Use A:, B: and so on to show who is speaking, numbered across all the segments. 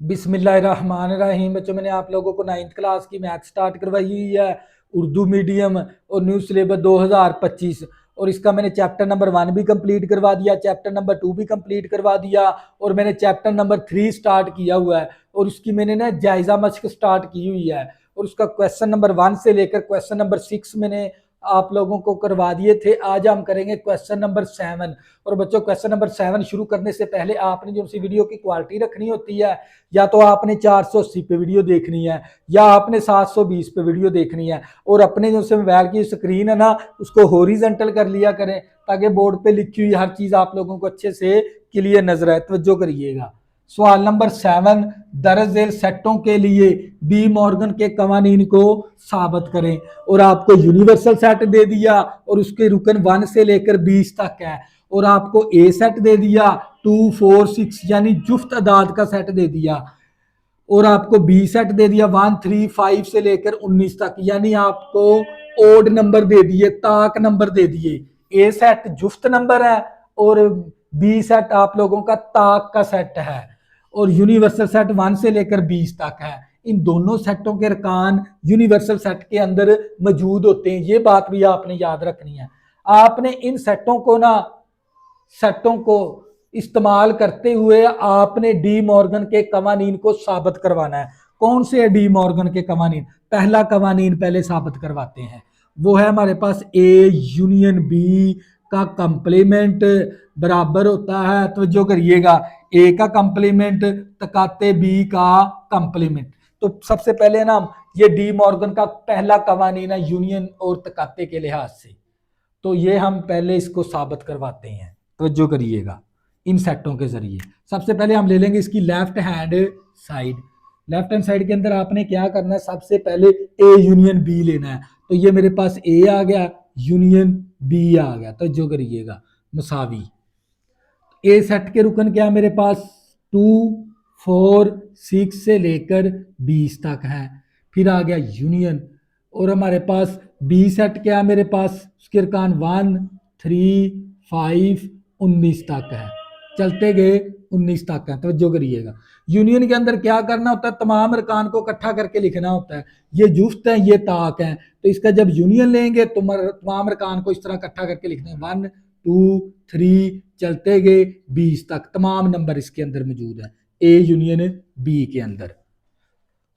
A: बिस्मिल्लाहिर्रहमानिर्रहीम। बच्चों, मैंने आप लोगों को 9th क्लास की मैथ स्टार्ट करवाई हुई है, उर्दू मीडियम और न्यू सिलेबस 2025। और इसका मैंने चैप्टर नंबर 1 भी कंप्लीट करवा दिया, चैप्टर नंबर 2 भी कंप्लीट करवा दिया और मैंने चैप्टर नंबर 3 स्टार्ट किया हुआ है। और उसकी मैंने ना जायजा मश्क स्टार्ट की हुई है और उसका क्वेश्चन नंबर 1 से लेकर क्वेश्चन नंबर 6 मैंने आप लोगों को करवा दिए थे। आज हम करेंगे क्वेश्चन नंबर 7। और बच्चों, क्वेश्चन नंबर 7 शुरू करने से पहले आपने जो सी वीडियो की क्वालिटी रखनी होती है, या तो आपने 480 पे वीडियो देखनी है या आपने 720 पे वीडियो देखनी है। और अपने जो से मोबाइल की स्क्रीन है ना, उसको हॉरिजॉन्टल कर लिया करें ताकि बोर्ड पे लिखी हुई हर चीज आप लोगों को अच्छे से क्लियर नजर आए। तवज्जो करिएगा। सवाल नंबर 7, दर्ज झेल सेटों के लिए डी मॉर्गन के कवानीन को साबित करें। और आपको यूनिवर्सल सेट दे दिया और उसके रुकन 1 से लेकर 20 तक है। और आपको ए सेट दे दिया 2, 4, 6 यानी जुफ्त अदाद का सेट दे दिया। और आपको बी सेट दे दिया 1, 3, 5 से लेकर 19 तक, यानी आपको ओड नंबर दे दिए, ताक नंबर दे दिए। ए सेट जुफ्त नंबर है और बी सेट आप लोगों का ताक का सेट है। और यूनिवर्सल सेट 1 से लेकर 20 तक है। इन दोनों सेटों के अरकान यूनिवर्सल सेट के अंदर मौजूद होते हैं, ये बात भी आपने याद रखनी है। आपने इन सेटों को इस्तेमाल करते हुए आपने डी मॉर्गन के कवानीन को साबित करवाना है। कौन से डी मॉर्गन के कवानीन? पहला कवानीन पहले साबित करवाते हैं, वो है हमारे पास ए यूनियन बी का कंप्लीमेंट बराबर होता है, तवज्जो करिएगा, ए का कंप्लीमेंट तकाते बी का कंप्लीमेंट। तो सबसे पहले ना ये डी मॉर्गन का पहला कवानीन है यूनियन और तकाते के लिहाज से, तो ये हम पहले इसको साबित करवाते हैं। तवज्जो करिएगा इन सेटों के जरिए। सबसे पहले हम ले लेंगे इसकी left hand side. Left hand side के अंदर आपने क्या करना है, सबसे पहले ए यूनियन बी लेना है। तो ये मेरे पास ए आ गया, यूनियन बी आ गया। तवज्जो करिएगा, मुसावी। ए सेट के रुकन क्या मेरे पास 2, 4, 6 से लेकर 20 तक है। फिर आ गया यूनियन। और हमारे पास बी सेट क्या मेरे पास, उसके अरकान 1, 3, 5, 19 तक है। चलते गए 19 तक है। तवज्जो करिएगा। यूनियन के अंदर क्या करना होता है, तमाम अरकान को इकट्ठा करके लिखना होता है। ये जुफ्त है, ये ताक है, तो इसका जब यूनियन लेंगे तो तमाम अरकान को इस तरह इकट्ठा करके लिखने हैं। 1, 2, 3 चलते गए 20 तक, तमाम नंबर इसके अंदर मौजूद है ए यूनियन बी के अंदर।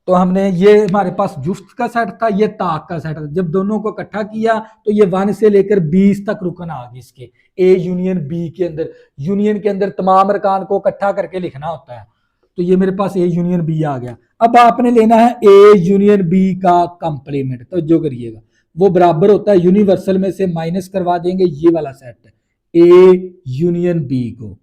A: तो हमने ये हमारे पास जुफ्त का सेट था, ये ताक का सेट था। जब दोनों को इकट्ठा किया तो ये 1 से लेकर 20 तक रुकन आ गई इसके ए यूनियन बी के अंदर। यूनियन के अंदर तमाम अरकान को इकट्ठा करके लिखना होता है, तो ये मेरे पास ए यूनियन बी आ गया। अब आपने लेना है ए यूनियन बी का कंप्लीमेंट। तो जो करिएगा, वो बराबर होता है, यूनिवर्सल में से माइनस करवा देंगे ये वाला सेट ए यूनियन बी को।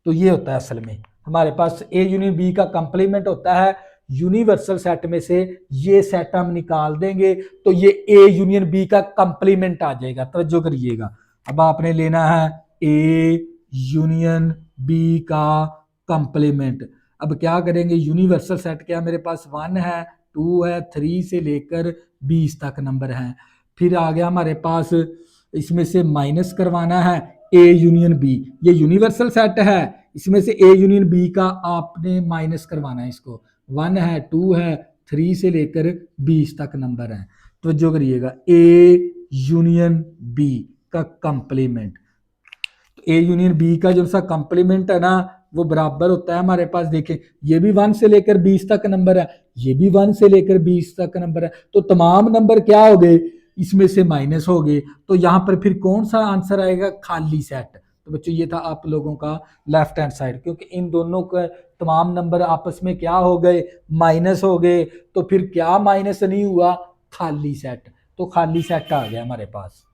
A: तो ये होता है असल में हमारे पास ए यूनियन बी का कंप्लीमेंट होता है। यूनिवर्सल सेट में से ये सेट हम निकाल देंगे तो ये ए यूनियन बी का कंप्लीमेंट आ जाएगा। तवज्जो करिएगा। अब आपने लेना है ए यूनियन बी का कंप्लीमेंट। अब क्या करेंगे, यूनिवर्सल सेट क्या मेरे पास 1 है, 2 है, 3 से लेकर 20 तक नंबर है। फिर आ गया हमारे पास, इसमें से माइनस करवाना है ए यूनियन बी। ये यूनिवर्सल सेट है, इसमें से ए यूनियन बी का आपने माइनस करवाना है। इसको 1 है, 2 है, 3 से लेकर 20 तक नंबर है। तो जो करिएगा ए यूनियन बी का कंप्लीमेंट। तो ए यूनियन बी का जो सा कंप्लीमेंट है ना, वो बराबर होता है हमारे पास, देखें ये भी 1 से लेकर 20 तक नंबर है, ये भी 1 से लेकर 20 तक नंबर है। तो तमाम नंबर क्या हो गए, इसमें से माइनस हो गए। तो यहां पर फिर कौन सा आंसर आएगा, खाली सेट। तो बच्चों ये था आप लोगों का लेफ्ट हैंड साइड, क्योंकि इन दोनों का तमाम नंबर आपस में क्या हो गए, माइनस हो गए। तो फिर क्या माइनस नहीं हुआ, खाली सेट। तो खाली सेट आ गया हमारे पास।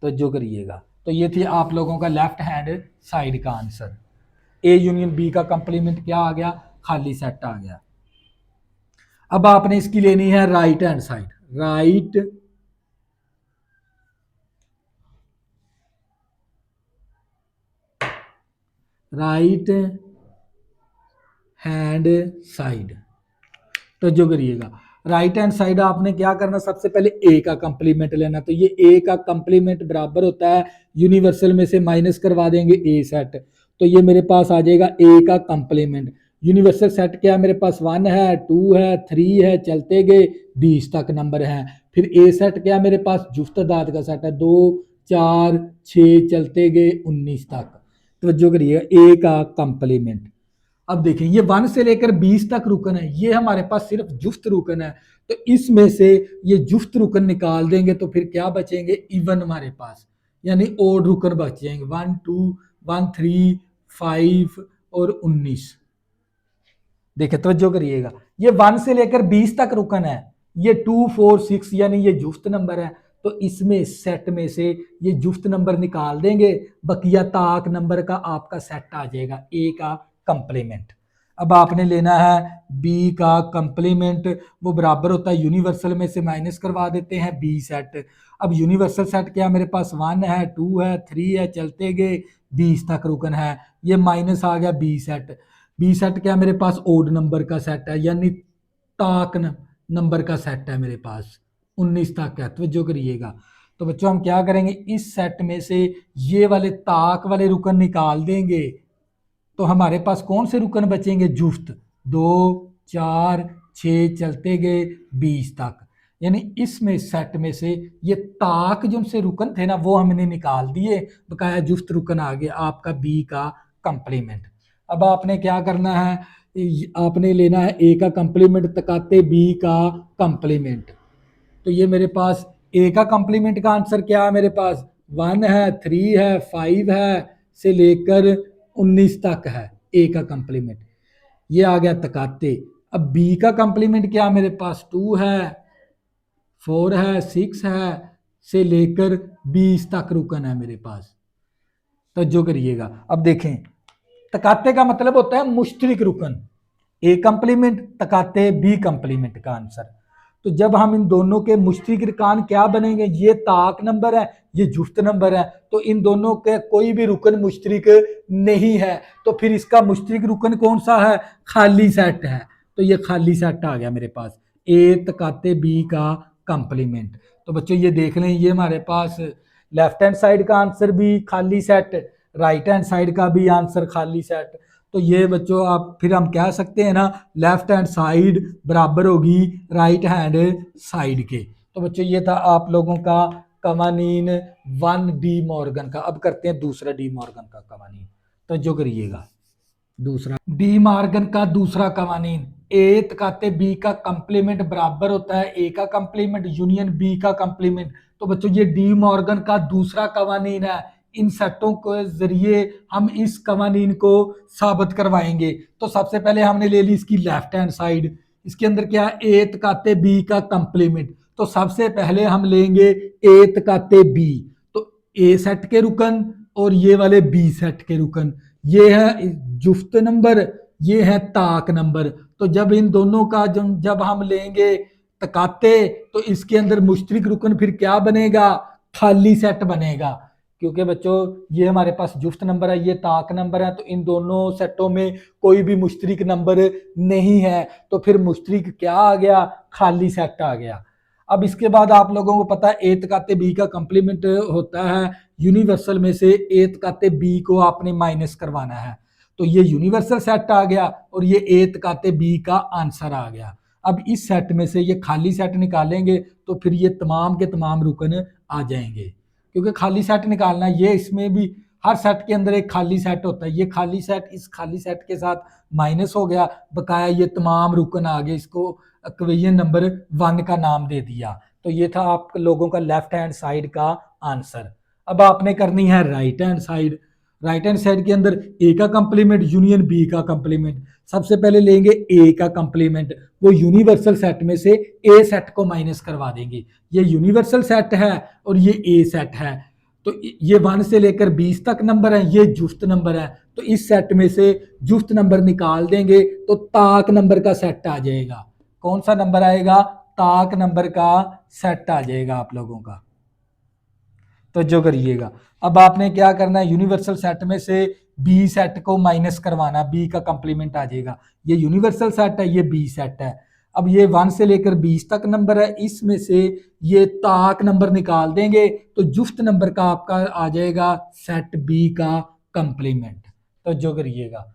A: तो जो करिएगा, तो ये थी आप लोगों का लेफ्ट हैंड साइड का आंसर। ए यूनियन बी का कंप्लीमेंट क्या आ गया, खाली सेट आ गया। अब आपने इसकी लेनी है right hand side. Right hand side. तो जो करिएगा, राइट हैंड साइड आपने क्या करना, सबसे पहले ए का कंप्लीमेंट लेना। तो ये ए का कंप्लीमेंट बराबर होता है, यूनिवर्सल में से माइनस करवा देंगे ए सेट। तो ये मेरे पास आ जाएगा ए का कंप्लीमेंट। यूनिवर्सल सेट क्या है मेरे पास 1 है 2 है 3 है चलते गए 20 तक नंबर है। फिर ए सेट क्या मेरे पास जुफ्त दाद का सेट है 2 4 6 चलते गए 19 तक। तो करिए ए का कंप्लीमेंट। अब देखें ये 1 से लेकर 20 तक रुकन है, ये हमारे पास सिर्फ जुफ्त रुकन है, तो इसमें से ये जुफ्त रुकन निकाल देंगे तो फिर क्या बचेंगे इवन हमारे पास, यानी ओड रुकन बच जाएंगे 1 2 1 3 5 और 19। देखिए तवज्जो करिएगा, ये 1 से लेकर 20 तक रुकन है, ये 2 4 6 यानी ये जुफ्त नंबर है, तो इसमें सेट में से ये जुफ्त नंबर निकाल देंगे, बकिया ताक नंबर का आपका सेट आ जाएगा ए का कंप्लीमेंट। अब आपने लेना है बी का कंप्लीमेंट, वो बराबर होता है यूनिवर्सल में से माइनस करवा देते हैं बी सेट। अब यूनिवर्सल सेट क्या मेरे पास 1 है 2 है 3 है चलते गए 20 तक रुकन है, ये माइनस आ गया बी सेट। बी सेट क्या मेरे पास ओड नंबर का सेट है, यानी ताक नंबर का सेट है मेरे पास 19 तक है। तो जो करिएगा, तो बच्चों हम क्या करेंगे, इस सेट में से ये वाले ताक वाले रुकन निकाल देंगे, तो हमारे पास कौन से रुकन बचेंगे, जुफ्त 2 4 6 चलते गए 20 तक, यानी इसमें सेट में से ये ताक जो से रुकन थे ना वो हमने निकाल दिए, बकाया जुफ्त रुकन आ गया आपका बी का कंप्लीमेंट। अब आपने क्या करना है, आपने लेना है ए का कंप्लीमेंट तकाते बी का कंप्लीमेंट। तो ये मेरे पास ए का कंप्लीमेंट का आंसर क्या है, मेरे पास 1 है 3 है 5 है से लेकर 19 तक है ए का कंप्लीमेंट, ये आ गया तकाते। अब बी का कंप्लीमेंट क्या मेरे पास 2 है 4 है 6 है से लेकर 20 तक रुकन है मेरे पास। तो जो करिएगा, अब देखें तकाते का मतलब होता है मुश्तरिक रुकन, ए कंप्लीमेंट तकाते बी कंप्लीमेंट का आंसर। तो जब हम इन दोनों के मुश्तरिक रुकान क्या बनेंगे, ये ताक नंबर है ये जुफ्त नंबर है, तो इन दोनों के कोई भी रुकन मुश्तरिक नहीं है, तो फिर इसका मुश्तरिक रुकन कौन सा है, खाली सेट है। तो ये खाली सेट आ गया मेरे पास ए तकाते बी का कंप्लीमेंट। तो बच्चों ये देख लें, ये हमारे पास लेफ्ट हैंड साइड का आंसर भी खाली सेट, राइट हैंड साइड का भी आंसर खाली सेट। तो ये बच्चों आप फिर हम कह सकते हैं ना, लेफ्ट हैंड साइड बराबर होगी राइट हैंड साइड के। तो बच्चों ये था आप लोगों का कवानीन 1 डी मॉर्गन का। अब करते हैं दूसरा डी मॉर्गन का कवानीन। तो जो करिएगा दूसरा डी मॉर्गन का दूसरा कवानीन, ए तकाते बी का कंप्लीमेंट बराबर होता है ए का कंप्लीमेंट यूनियन बी का कंप्लीमेंट। तो बच्चों ये डी मॉर्गन का दूसरा कवानीन है, इन सेटों के जरिए हम इस कवानीन को साबित करवाएंगे। तो सबसे पहले हमने ले ली इसकी लेफ्ट हैंड साइड, इसके अंदर क्या है ए तकाते बी का कंप्लीमेंट। तो सबसे पहले हम लेंगे ए तकाते बी, तो ए सेट के रुकन और ये वाले बी सेट के रुकन, ये है जुफ्त नंबर ये है ताक नंबर। तो जब इन दोनों का जब हम लेंगे तकाते, तो इसके अंदर मुश्तरिक रुकन फिर क्या बनेगा, खाली सेट बनेगा, क्योंकि बच्चों ये हमारे पास जुफ्त नंबर है ये ताक नंबर है, तो इन दोनों सेटों में कोई भी मुश्तरिक नंबर नहीं है, तो फिर मुश्तरिक क्या आ गया, खाली सेट आ गया। अब इसके बाद आप लोगों को पता है ए तकाते बी का कंप्लीमेंट होता है यूनिवर्सल में से ए तकाते बी को आपने माइनस करवाना है, तो ये यूनिवर्सल सेट आ गया और ये ए तकाते बी का आंसर आ गया। अब इस सेट में से ये खाली सेट निकालेंगे तो फिर ये तमाम के तमाम रुकन आ जाएंगे, क्योंकि खाली सेट निकालना ये इसमें भी हर सेट के अंदर एक खाली सेट होता है, ये खाली सेट इस खाली सेट के साथ माइनस हो गया, बकाया ये तमाम रुकन आ गए, इसको इक्वेशन नंबर 1 का नाम दे दिया। तो ये था आप लोगों का लेफ्ट हैंड साइड का आंसर। अब आपने करनी है right hand side. Right hand side के अंदर ए का कंप्लीमेंट यूनियन बी का कंप्लीमेंट। सबसे पहले लेंगे ए का कंप्लीमेंट, वो यूनिवर्सल सेट में से ए सेट को माइनस करवा देंगे, ये यूनिवर्सल सेट है और ये ए सेट है, तो ये 1 से लेकर 20 तक नंबर है, ये जुफ्त नंबर है, तो इस सेट में से जुफ्त नंबर निकाल देंगे तो ताक नंबर का सेट आ जाएगा। कौन सा नंबर आएगा, ताक नंबर का सेट आ जाएगा आप लोगों का। तो जो करिएगा, अब आपने क्या करना है, यूनिवर्सल सेट में से बी सेट को माइनस करवाना, बी का कंप्लीमेंट आ जाएगा, ये यूनिवर्सल सेट है ये बी सेट है। अब ये 1 से लेकर 20 तक नंबर है, इसमें से ये ताक नंबर निकाल देंगे तो जुफ्त नंबर का आपका आ जाएगा सेट बी का कंप्लीमेंट। तो जो करिएगा,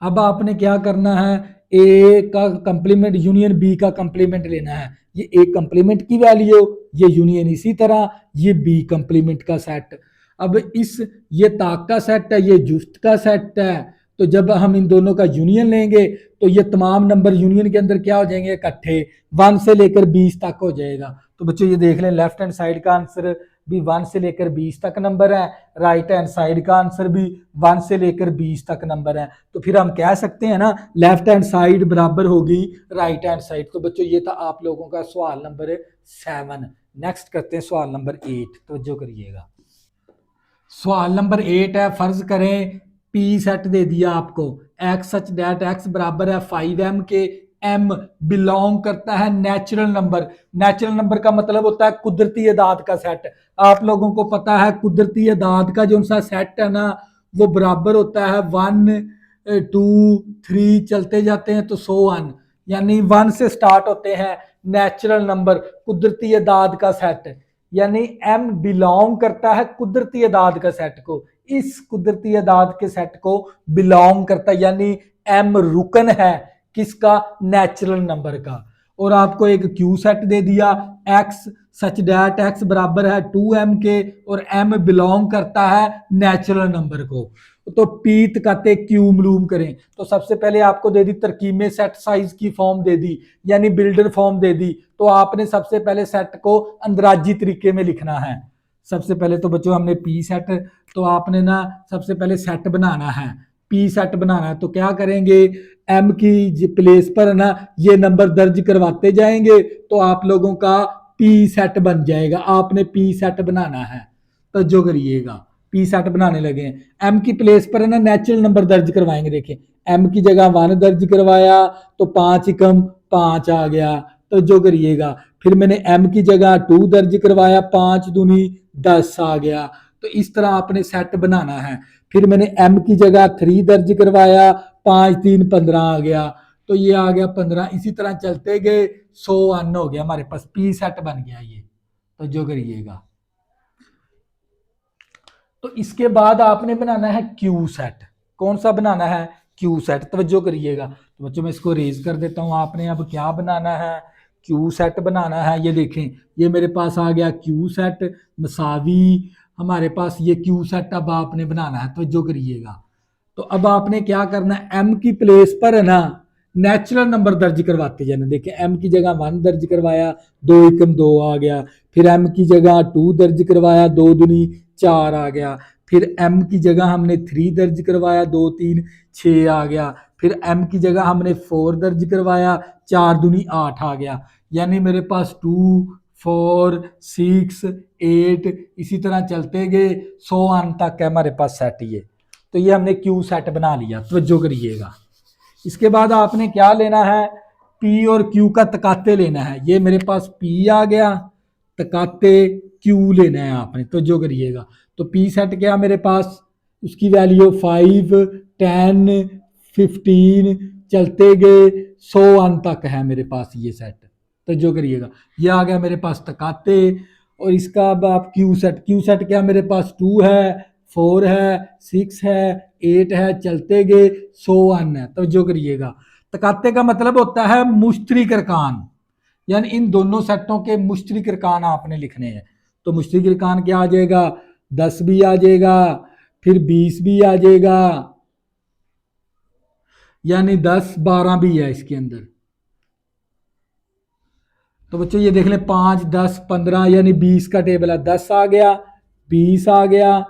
A: अब आपने क्या करना है, ए का कंप्लीमेंट यूनियन बी का कंप्लीमेंट लेना है। ये ए कंप्लीमेंट की वैल्यू, ये यूनियन इसी तरह, ये बी कंप्लीमेंट का सेट। अब इस ये ताक का सेट है, ये जुस्त का सेट है, तो जब हम इन दोनों का यूनियन लेंगे तो ये तमाम नंबर यूनियन के अंदर क्या हो जाएंगे, इकट्ठे 1 से लेकर 20 तक हो जाएगा। तो बच्चों ये देख लें, लेफ्ट हैंड साइड का आंसर भी 1 से लेकर 20 तक नंबर है, राइट हैंड साइड का आंसर भी 1 से लेकर 20 तक नंबर है। तो फिर हम कह सकते हैं ना, लेफ्ट हैंड साइड बराबर होगी राइट हैंड साइड। तो बच्चों ये था आप लोगों का सवाल नंबर 7। नेक्स्ट करते हैं सवाल नंबर 8, तवज्जो करिएगा। सवाल नंबर 8 है, फर्ज करें पी सेट दे दिया आपको, एक्स सच डेट एक्स बराबर है 5m के, m बिलोंग करता है नेचुरल नंबर। नेचुरल नंबर का मतलब होता है कुदरती अदाद का सेट। आप लोगों को पता है कुदरती अदाद का जो सा सेट है ना, वो बराबर होता है 1 2 3 चलते जाते हैं तो 100 यानी 1 से स्टार्ट होते हैं नेचुरल नंबर, कुदरती अदाद का सेट। यानी m बिलोंग करता है कुदरती अदाद का सेट को, इस कुदरती अदाद के सेट को बिलोंग करता है, यानी m रुकन है किसका, नेचुरल नंबर का। और आपको एक क्यू सेट दे दिया, x सच डैट x बराबर है 2m के, और m बिलोंग करता है नेचुरल नंबर को। तो पीत कहते क्यू मालूम करें, तो सबसे पहले आपको दे दी तरकीब में सेट साइज की फॉर्म दे दी, यानी बिल्डर फॉर्म दे दी। तो आपने सबसे पहले सेट को अंदराजी तरीके में लिखना है। सबसे पहले तो बच्चों हमने पी सेट, तो आपने ना सबसे पहले सेट बनाना है, पी सेट बनाना है। तो क्या करेंगे, एम की प्लेस पर ना ये नंबर दर्ज करवाते जाएंगे, तो आप लोगों का पी सेट बन जाएगा। आपने पी सेट बनाना है, तो जो करिएगा पी सेट बनाने लगे। एम की प्लेस पर है ना नेचुरल नंबर दर्ज करवाएंगे। देखिए एम की जगह 1 दर्ज करवाया तो 5 एकम 5 आ गया, तो जो करिएगा। फिर मैंने एम की जगह 2 दर्ज करवाया, 5 दूनी 10 आ गया। तो इस तरह आपने सेट बनाना है। फिर मैंने एम की जगह 3 दर्ज करवाया, 5 3 15 आ गया, तो ये आ गया 15। इसी तरह चलते गए 100 अन हो गया, हमारे पास पी सेट बन गया ये। तो जो करिएगा, तो इसके बाद आपने बनाना है क्यू सेट। कौन सा बनाना है, क्यू सेट। तवज्जो करिएगा, तो बच्चों मैं इसको रेज कर देता हूं। आपने अब क्या बनाना है, क्यू सेट बनाना है। ये देखें, ये मेरे पास आ गया क्यू सेट मसावी, हमारे पास ये क्यू सेट अब आपने बनाना है। तवज्जो करिएगा, तो अब आपने क्या करना है, एम की प्लेस पर है ना नेचुरल नंबर दर्ज करवाते जाना। देखिए एम की जगह 1 दर्ज करवाया, 2 एकम 2 आ गया। फिर एम की जगह 2 दर्ज करवाया, 2 दूनी 4 आ गया। फिर एम की जगह हमने 3 दर्ज करवाया, 2 3 6 आ गया। फिर एम की जगह हमने 4 दर्ज करवाया, 4 दूनी 8 आ गया। यानी मेरे पास 2 4 6 8 इसी तरह चलते गए 100 अंक तक है हमारे पास सेट ये। तो ये हमने क्यू सेट बना लिया। तवज्जो करिएगा, इसके बाद आपने क्या लेना है, पी और क्यू का तकाते लेना है। ये मेरे पास पी आ गया, तकाते क्यू लेना है आपने। तो जो करिएगा, तो पी सेट क्या मेरे पास, उसकी वैल्यू 5 10 15 चलते गए 100 अंक तक है मेरे पास ये सेट। तो जो करिएगा, ये आ गया मेरे पास तकाते। और इसका अब आप क्यू सेट क्या मेरे पास 2 है 4 है 6 है 8 है, चलते गए 100 अन है। तो जो करिएगा, तकाते का मतलब होता है मुश्तरिक अरकान, यानी इन दोनों सेटों के मुश्तरिक अरकान आपने लिखने हैं। तो मुश्तरिक अरकान क्या आ जाएगा, 10 भी आ जाएगा, फिर 20 भी आ जाएगा, यानी 10 12 भी है इसके अंदर। तो बच्चों ये देख लें 5 10 15 यानी 20 का टेबल है, 10 आ गया 20 आ गया,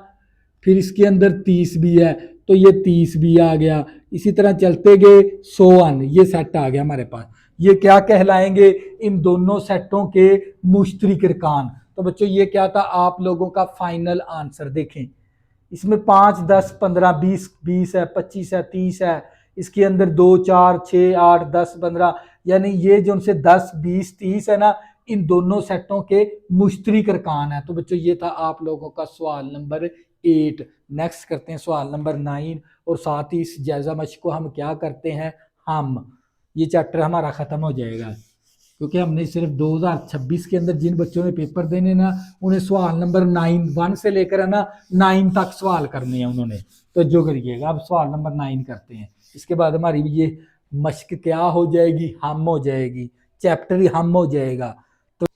A: फिर इसके अंदर 30 भी है तो ये 30 भी आ गया। इसी तरह चलते गए 100 अन, ये सेट आ गया हमारे पास। ये क्या कहलाएंगे, इन दोनों सेटों के मुश्तरिक अरकान। तो बच्चों ये क्या था आप लोगों का फाइनल आंसर। देखें इसमें 5 10 15 20 20 है, 25 है, 30 है, इसके अंदर 2 4 6 8 10 15, यानी ये जो उनसे 10 20 30 है ना, इन दोनों सेटों के मुश्तरिक अरकान है। तो बच्चों ये था आप लोगों का सवाल नंबर 8। नेक्स्ट करते हैं सवाल नंबर 9, और साथ ही इस जायजा मश्क को हम क्या करते हैं, हम ये चैप्टर हमारा ख़त्म हो जाएगा। क्योंकि हमने सिर्फ 2026 के अंदर जिन बच्चों ने पेपर देने ना, उन्हें सवाल नंबर 1 से लेकर है ना 9 तक सवाल करने हैं उन्होंने। तो जो करिएगा, अब सवाल नंबर 9 करते हैं। इसके बाद हमारी ये मश्क क्या हो जाएगी, हम हो जाएगी, चैप्टर ही हम हो जाएगा। तो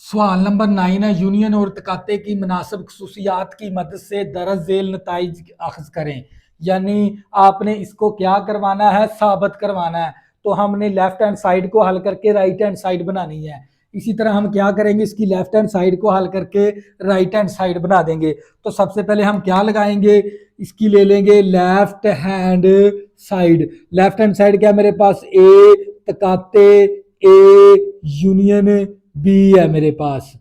A: सवाल नंबर 9 है, यूनियन और तकाते की मुनासिब खसूसियात की मदद से दरज झेल नताइज अखज़ करें। यानी आपने इसको क्या करवाना है, साबित करवाना है। तो हमने लेफ्ट हैंड साइड को हल करके राइट हैंड साइड बनानी है। इसी तरह हम क्या करेंगे, इसकी लेफ्ट हैंड साइड को हल करके राइट हैंड साइड बना देंगे। तो सबसे पहले हम क्या लगाएंगे, इसकी ले लेंगे left hand side. Left hand side क्या मेरे पास, ए तकाते ए यूनियन बी है मेरे पास।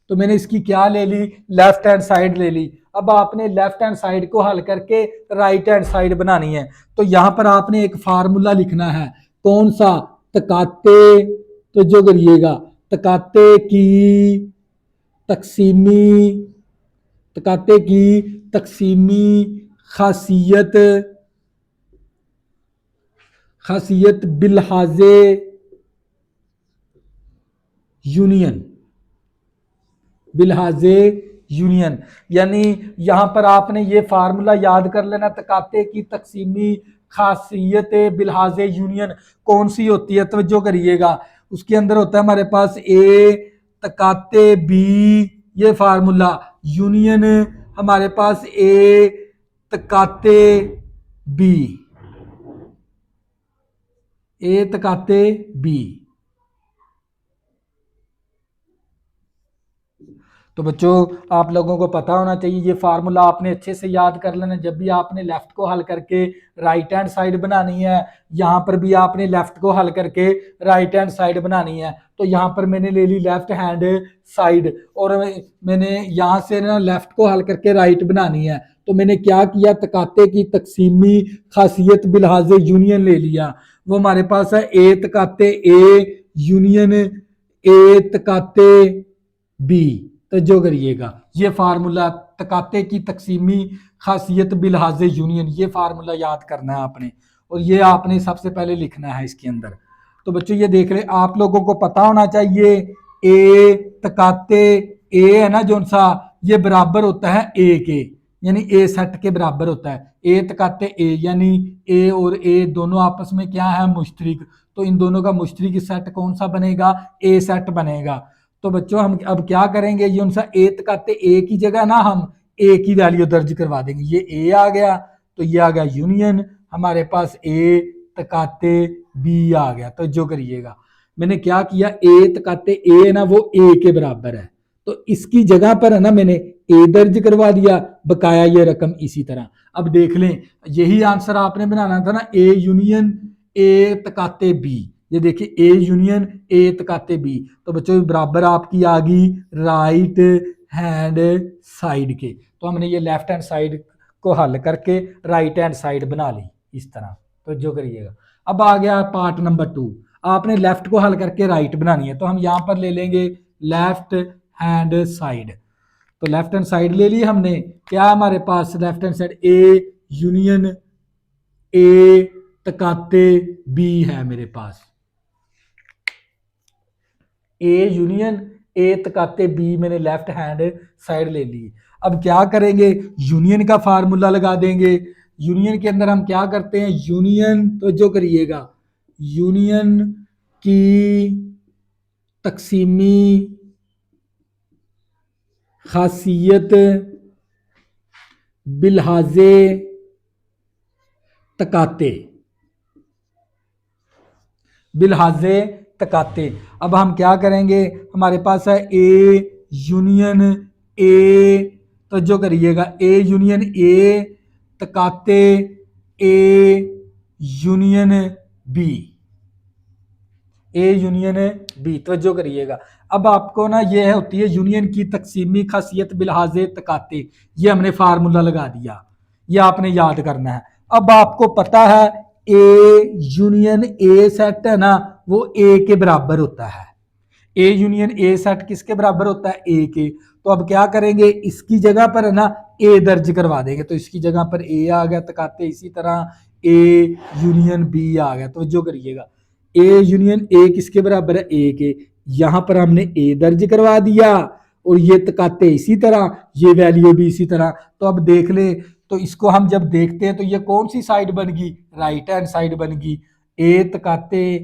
A: तो मैंने इसकी क्या ले ली, लेफ्ट हैंड साइड ले ली। अब आपने लेफ्ट हैंड साइड को हल करके राइट हैंड साइड बनानी है। तो यहां पर आपने एक फार्मूला लिखना है, कौन सा, तकाते, तो जो करिएगा तकाते की तकसीमी खासियत बिलहाजे यूनियन। यानी यहां पर आपने ये फार्मूला याद कर लेना, तकाते की तकसीमी खासियत बिलहाजे यूनियन कौन सी होती है, तवज्जो करिएगा। उसके अंदर होता है हमारे पास ए तकाते बी, ये फार्मूला, यूनियन हमारे पास ए तकाते बी, ए तकाते बी। तो बच्चों आप लोगों को पता होना चाहिए, ये फार्मूला आपने अच्छे से याद कर लेना। जब भी आपने लेफ्ट को हल करके राइट हैंड साइड बनानी है, यहाँ पर भी आपने लेफ्ट को हल करके राइट हैंड साइड बनानी है। तो यहाँ पर मैंने ले ली लेफ्ट हैंड साइड और मैंने यहाँ से ना लेफ्ट को हल करके राइट बनानी है। तो मैंने क्या किया, तकाते की तकसीमी खासियत बिलहाजे यूनियन ले लिया। वो हमारे पास है ए तकाते ए यूनियन ए तकाते बी। तो जो करिएगा, ये फार्मूला तकाते की तकसीमी खासियत बिलहाजे यूनियन, ये फार्मूला याद करना है आपने, और ये आपने सबसे पहले लिखना है इसके अंदर। तो बच्चों ये देख ले, आप लोगों को पता होना चाहिए ए तकाते ए है ना जो सा, ये बराबर होता है ए के, यानी ए सेट के बराबर होता है। ए तकाते ए यानी ए और ए दोनों आपस में क्या है, मुश्तरिक। तो इन दोनों का मुश्तरिक सेट कौन सा बनेगा, ए सेट बनेगा। तो बच्चों हम अब क्या करेंगे, ये उनसा ए तकाते ए की जगह ना हम ए की वैल्यू दर्ज करवा देंगे। ये ए आ गया, तो ये आ गया यूनियन, हमारे पास ए तकाते बी आ गया। तो जो करिएगा, मैंने क्या किया, ए तकाते ए ना वो ए के बराबर है, तो इसकी जगह पर है ना मैंने ए दर्ज करवा दिया, बकाया ये रकम इसी तरह। अब देख लें, यही आंसर आपने बनाना था ना, ए यूनियन ए तकाते बी। ये देखिए ए यूनियन ए तकाते बी। तो बच्चों बराबर आपकी आ गई राइट हैंड साइड के। तो हमने ये लेफ्ट हैंड साइड को हल करके राइट हैंड साइड बना ली इस तरह। तो जो करिएगा, अब आ गया पार्ट नंबर 2, आपने लेफ्ट को हल करके राइट बनानी है। तो हम यहां पर ले लेंगे लेफ्ट हैंड साइड। तो लेफ्ट हैंड साइड ले ली हमने, क्या हमारे पास left hand side A union A तकाते बी है मेरे पास, ए यूनियन ए तकाते बी मैंने लेफ्ट हैंड साइड ले ली। अब क्या करेंगे, यूनियन का फार्मूला लगा देंगे। यूनियन के अंदर हम क्या करते हैं, यूनियन, तो जो करिएगा, यूनियन की तकसीमी खासियत बिलहाजे तकाते अब हम क्या करेंगे, हमारे पास है ए यूनियन ए, तो जो करिएगा ए यूनियन ए तकाते A union B, A union B. तो जो करिएगा, अब आपको ना ये होती है यूनियन की तकसीमी खासियत बिलहाजे तकाते, ये हमने फार्मूला लगा दिया, ये आपने याद करना है। अब आपको पता है ए यूनियन ए सेट है ना वो ए के बराबर होता है। ए यूनियन ए सेट किसके बराबर होता है, ए के। तो अब क्या करेंगे, इसकी जगह पर है ना ए दर्ज करवा देंगे। तो इसकी जगह पर ए आ गया तकाते, इसी तरह ए यूनियन बी आ गया। तो जो करिएगा, ए यूनियन ए किसके बराबर है, ए के। यहां पर हमने ए दर्ज करवा दिया और ये तकाते इसी तरह, ये वैल्यू भी इसी तरह। तो अब देख ले, तो इसको हम जब देखते हैं तो ये कौन सी साइड बन गई, राइट हैंड साइड बन गई। ए तकाते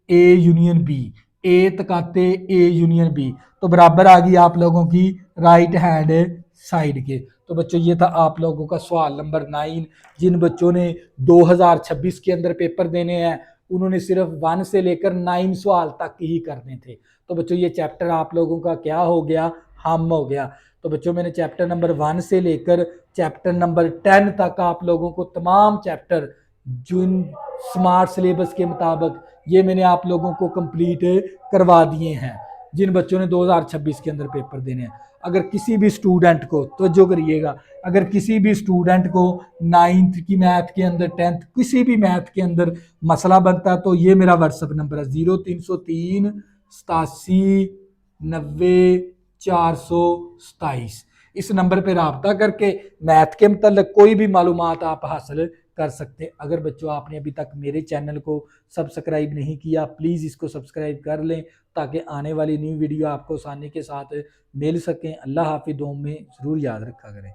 A: ए यूनियन बी, ए तकाते ए यूनियन बी, तो बराबर आ गई आप लोगों की राइट हैंड साइड के। तो बच्चों ये था आप लोगों का सवाल नंबर 9। जिन बच्चों ने 2026 के अंदर पेपर देने हैं उन्होंने सिर्फ 1 से लेकर 9 सवाल तक ही करने थे। तो बच्चों ये चैप्टर आप लोगों का क्या हो गया, हम हो गया। तो बच्चों मैंने चैप्टर नंबर 1 से लेकर चैप्टर नंबर 10 तक आप लोगों को तमाम चैप्टर जिन स्मार्ट सिलेबस के मुताबिक ये मैंने आप लोगों को कंप्लीट करवा दिए हैं, जिन बच्चों ने 2026 के अंदर पेपर देने हैं। अगर किसी भी स्टूडेंट को तवज्जो करिएगा, अगर किसी भी स्टूडेंट को 9th की मैथ के अंदर 10th किसी भी मैथ के अंदर मसला बनता है तो ये मेरा व्हाट्सएप नंबर है 0303 87 90 427। इस नंबर पर रब्ता करके मैथ के मतलब कोई भी मालूमात आप हासिल कर सकते हैं। अगर बच्चों आपने अभी तक मेरे चैनल को सब्सक्राइब नहीं किया प्लीज़ इसको सब्सक्राइब कर लें ताकि आने वाली न्यू वीडियो आपको आसानी के साथ मिल सकें। अल्लाह हाफिज़, दुआ में ज़रूर याद रखा करें।